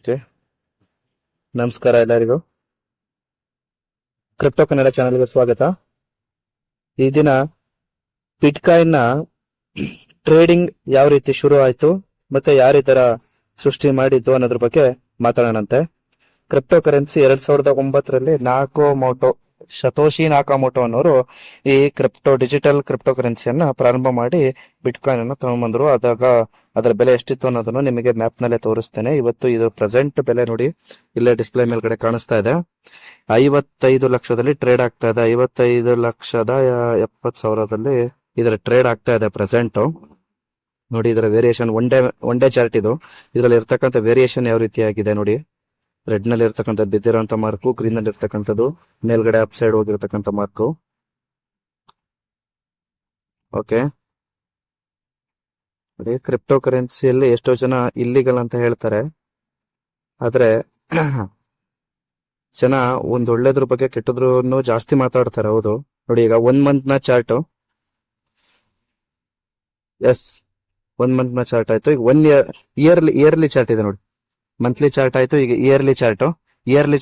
Okay, ನಮಸ್ಕಾರ ಎಲ್ಲರಿಗೂ. Crypto Kannada ಚಾನೆಲ್ಗೆ ಸ್ವಾಗತ. ಈ ದಿನ ಬಿಟ್ಕಾಯಿನ್ ನ ಟ್ರೇಡಿಂಗ್ ಯಾವ ರೀತಿ ಶುರು ಆಯ್ತು ಮತ್ತೆ ಯಾರು ಈ ತರ ಸೃಷ್ಟಿ ಮಾಡಿದ್ದು ಅನ್ನೋದ್ರ ಬಗ್ಗೆ ಮಾತಾಡೋಣಂತೆ. ಕ್ರಿಪ್ಟೋ ಕರೆನ್ಸಿ 2009ರಲ್ಲಿ ಸತೋಶಿ ನಾಕಾಮೋಟೋ ಅನ್ನೋರು ಈ ಡಿಜಿಟಲ್ ಕ್ರಿಪ್ಟೋ ಕರೆನ್ಸಿಯನ್ನ ಪ್ರಾರಂಭ ಮಾಡಿ ಬಿಟ್ಕಾಯಿನ್ ಅನ್ನ ತಗೊಂಡ್ಬಂದ್ರು. ಅದರ ಬೆಲೆ ಎಷ್ಟಿತ್ತು ಅನ್ನೋದನ್ನು ನಿಮಗೆ ಮ್ಯಾಪ್ ನಲ್ಲೇ ತೋರಿಸ್ತೇನೆ. ಇವತ್ತು ಇದು ಪ್ರೆಸೆಂಟ್ ಬೆಲೆ ನೋಡಿ, ಇಲ್ಲೇ ಡಿಸ್ಪ್ಲೇ ಮೇಲ್ಗಡೆ ಕಾಣಿಸ್ತಾ ಇದೆ. 55 ಲಕ್ಷದಲ್ಲಿ ಟ್ರೇಡ್ ಆಗ್ತಾ ಇದೆ. 55,70,000ದಲ್ಲಿ ಇದರ ಟ್ರೇಡ್ ಆಗ್ತಾ ಇದೆ ಪ್ರೆಸೆಂಟ್. ನೋಡಿ, ಇದರ ವೇರಿಯೇಷನ್ ಒನ್ ಡೇ ಚಾರ್ಟ್ ಇದು. ಇದರಲ್ಲಿ ಇರ್ತಕ್ಕಂಥ ವೇರಿಯೇಷನ್ ಯಾವ ರೀತಿ ಆಗಿದೆ ನೋಡಿ. ರೆಡ್ ನಲ್ಲಿ ಇರ್ತಕ್ಕಂಥ ಬಿದ್ದಿರೋಂಥ ಮಾರ್ಕು, ಗ್ರೀನ್ ನಲ್ಲಿ ಇರ್ತಕ್ಕಂಥದ್ದು, ಮೇಲ್ಗಡೆ ಅಪ್ ಸೈಡ್ ಹೋಗಿರ್ತಕ್ಕಂಥ ಮಾರ್ಕು. ಓಕೆ ನೋಡಿ, ಕ್ರಿಪ್ಟೋ ಕರೆನ್ಸಿಯಲ್ಲಿ ಎಷ್ಟೋ ಜನ ಇಲ್ಲಿಗಲ್ ಅಂತ ಹೇಳ್ತಾರೆ. ಆದ್ರೆ ಜನ ಒಂದ್ ಒಳ್ಳೇದ್ರ ಬಗ್ಗೆ ಕೆಟ್ಟದ್ರೂ ಜಾಸ್ತಿ ಮಾತಾಡ್ತಾರೆ. ಹೌದು ನೋಡಿ, ಈಗ 1 ಮಂತ್ ನ ಚಾರ್ಟ್, ಎಸ್ 1 ಮಂತ್ ನ ಚಾರ್ಟ್ ಆಯ್ತು. ಈಗ 1 ಇಯರ್ಲಿ ಚಾರ್ಟ್ ಇದೆ ನೋಡಿ. ಮಂತ್ಲಿ ಚಾರ್ಟ್ ಆಯ್ತು, ಈಗ ಇಯರ್ಲಿ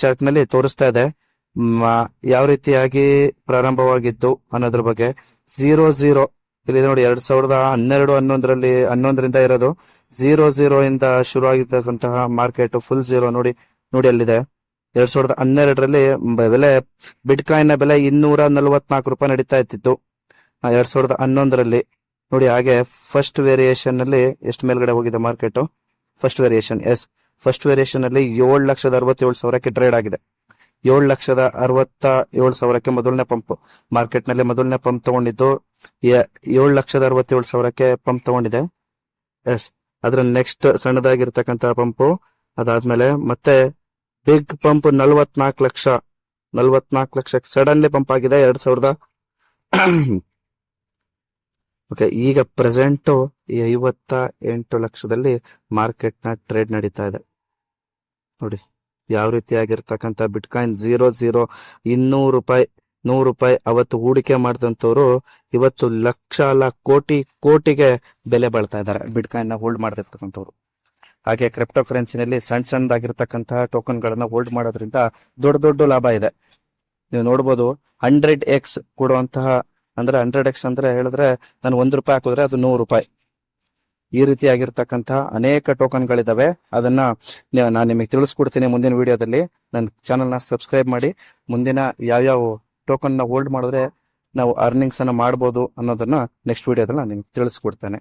ಚಾರ್ಟ್ ನಲ್ಲಿ ತೋರಿಸ್ತಾ ಇದೆ ಯಾವ ರೀತಿಯಾಗಿ ಪ್ರಾರಂಭವಾಗಿದ್ದು ಅನ್ನೋದ್ರ ಬಗ್ಗೆ. 0 ಇಲ್ಲಿ ನೋಡಿ, 2012-11ರಿಂದ ಇರೋದು 0 ಇಂದ ಶುರು ಆಗಿರ್ತಕ್ಕಂತಹ ಮಾರ್ಕೆಟ್ ಫುಲ್ 0 ನೋಡಿ ಅಲ್ಲಿದೆ. 2012ರಲ್ಲಿ ಬೆಲೆ ಬಿಟ್ಕಾಯಿನ್ ನ ಬೆಲೆ 244 ರೂಪಾಯಿ ನಡೀತಾ ಇತ್ತಿತ್ತು 2011ರಲ್ಲಿ ನೋಡಿ. ಹಾಗೆ ಫಸ್ಟ್ ವೇರಿಯೇಷನ್ ನಲ್ಲಿ ಎಷ್ಟು ಮೇಲ್ಗಡೆ ಹೋಗಿದೆ ಮಾರ್ಕೆಟ್. ಫಸ್ಟ್ ವೇರಿಯೇಷನ್ ಅಲ್ಲಿ 7,67,000ಕ್ಕೆ ಟ್ರೇಡ್ ಆಗಿದೆ. 7,67,000ಕ್ಕೆ ಮೊದಲನೇ ಪಂಪ್ ಮಾರ್ಕೆಟ್ ನಲ್ಲಿ ಪಂಪ್ ತಗೊಂಡಿದ್ದು 7,67,000ಕ್ಕೆ ಪಂಪ್ ತಗೊಂಡಿದೆ. ಎಸ್, ಅದ್ರ ನೆಕ್ಸ್ಟ್ ಸಣ್ಣದಾಗಿರ್ತಕ್ಕಂತ ಪಂಪು ಅದಾದ್ಮೇಲೆ ಮತ್ತೆ big pump 44 lakh suddenly pump ಆಗಿದೆ 2000. ಓಕೆ, ಈಗ ಪ್ರೆಸೆಂಟ್ 58 ಲಕ್ಷದಲ್ಲಿ ಮಾರ್ಕೆಟ್ ನ ಟ್ರೇಡ್ ನಡೀತಾ ಇದೆ ನೋಡಿ. ಯಾವ ರೀತಿಯಾಗಿರ್ತಕ್ಕಂಥ ಬಿಟ್ಕಾಯಿನ್ 0 200 ರೂಪಾಯಿ 100 ರೂಪಾಯಿ ಅವತ್ತು ಹೂಡಿಕೆ ಮಾಡಿದಂತವ್ರು ಇವತ್ತು ಲಕ್ಷ ಕೋಟಿಗೆ ಬೆಲೆ ಬಾಳ್ತಾ ಇದ್ದಾರೆ ಬಿಟ್ಕಾಯಿನ್ ನ ಹೋಲ್ಡ್ ಮಾಡಿರ್ತಕ್ಕಂಥವ್ರು. ಹಾಗೆ ಕ್ರಿಪ್ಟೋ ಕರೆನ್ಸಿನಲ್ಲಿ ಸಣ್ಣದಾಗಿರ್ತಕ್ಕಂತಹ ಟೋಕನ್ ಗಳನ್ನ ಹೋಲ್ಡ್ ಮಾಡೋದ್ರಿಂದ ದೊಡ್ಡ ಲಾಭ ಇದೆ. ನೀವು ನೋಡ್ಬೋದು 100x ಕೊಡುವಂತಹ, ಅಂದ್ರೆ 100x ಅಂದ್ರೆ ಹೇಳಿದ್ರೆ ನಾನು 1 ರೂಪಾಯಿ ಹಾಕಿದ್ರೆ ಅದು 100 ರೂಪಾಯಿ. ಈ ರೀತಿಯಾಗಿರ್ತಕ್ಕಂತಹ ಅನೇಕ ಟೋಕನ್ ಗಳಿದಾವೆ. ಅದನ್ನ ನಾನು ನಿಮಗೆ ತಿಳಿಸ್ಕೊಡ್ತೀನಿ ಮುಂದಿನ ವಿಡಿಯೋದಲ್ಲಿ. ನನ್ನ ಚಾನಲ್ ನ ಸಬ್ಸ್ಕ್ರೈಬ್ ಮಾಡಿ. ಮುಂದಿನ ಯಾವ್ಯಾವ ಟೋಕನ್ ನ ಹೋಲ್ಡ್ ಮಾಡಿದ್ರೆ ನಾವು ಅರ್ನಿಂಗ್ಸ್ ಅನ್ನ ಮಾಡಬಹುದು ಅನ್ನೋದನ್ನ ನೆಕ್ಸ್ಟ್ ವಿಡಿಯೋದಲ್ಲಿ ನಾನು ನಿಮ್ಗೆ ತಿಳಿಸ್ಕೊಡ್ತೇನೆ.